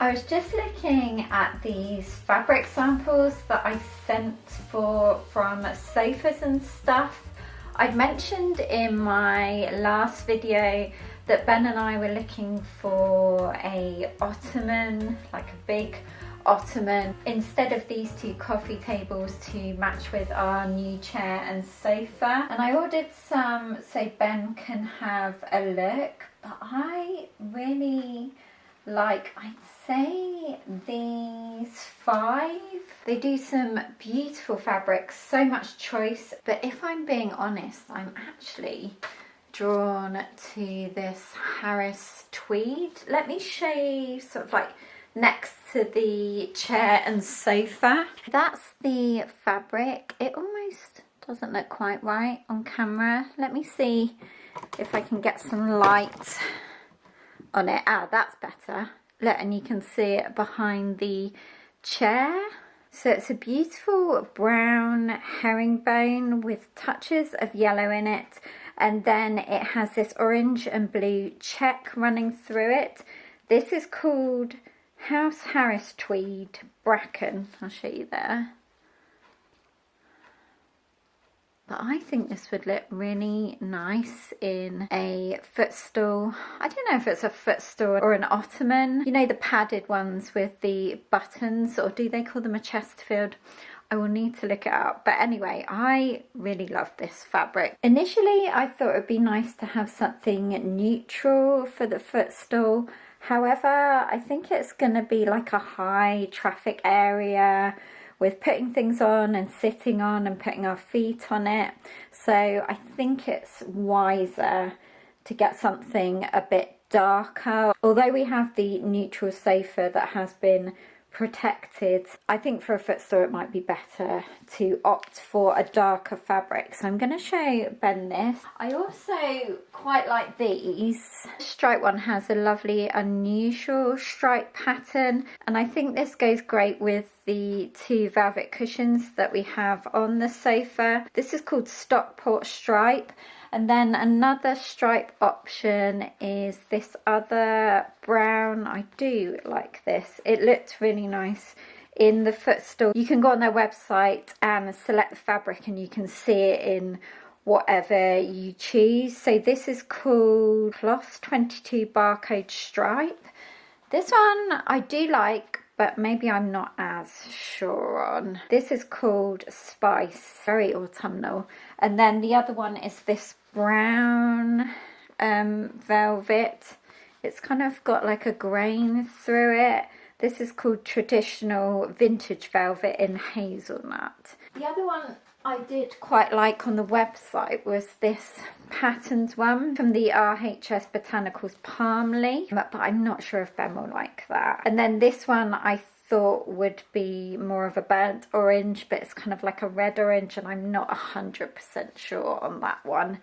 I was just looking at these fabric samples that I sent from sofas and stuff. I'd mentioned in my last video that Ben and I were looking for a ottoman, like a big ottoman, instead of these two coffee tables to match with our new chair and sofa. And I ordered some so Ben can have a look, but I really like, I'd say these 5. They do some beautiful fabrics, so much choice, but if I'm being honest, I'm actually drawn to this Harris tweed. Let me show you sort of like next to the chair and sofa. That's the fabric. It almost doesn't look quite right on camera. Let me see if I can get some light on it. Ah, that's better. Look, and you can see it behind the chair. So it's a beautiful brown herringbone with touches of yellow in it, and then it has this orange and blue check running through it. This is called House Harris Tweed Bracken. I'll show you there. But I think this would look really nice in a footstool. I don't know if it's a footstool or an ottoman. You know, the padded ones with the buttons, or do they call them a Chesterfield? I will need to look it up. But anyway, I really love this fabric. Initially, I thought it would be nice to have something neutral for the footstool. However, I think it's going to be like a high traffic area with putting things on and sitting on and putting our feet on it. So I think it's wiser to get something a bit darker. Although we have the neutral sofa that has been protected, I think for a footstool it might be better to opt for a darker fabric. So I'm going to show Ben this. I also quite like these. This stripe one has a lovely unusual stripe pattern, and I think this goes great with the 2 velvet cushions that we have on the sofa. This is called Stockport Stripe. And then another stripe option is this other brown. I do like this. It looked really nice in the footstool. You can go on their website and select the fabric and you can see it in whatever you choose. So this is called Cloth 22 Barcode Stripe. This one I do like, but maybe I'm not as sure on. This is called Spice, very autumnal. And then the other one is this brown velvet. It's kind of got like a grain through it. This is called Traditional Vintage Velvet in Hazelnut. The other one I did quite like on the website was this patterned one from the RHS Botanicals Palm Leaf, but I'm not sure if Ben will like that. And then this one I thought would be more of a burnt orange, but it's kind of like a red orange, and I'm not 100% sure on that one.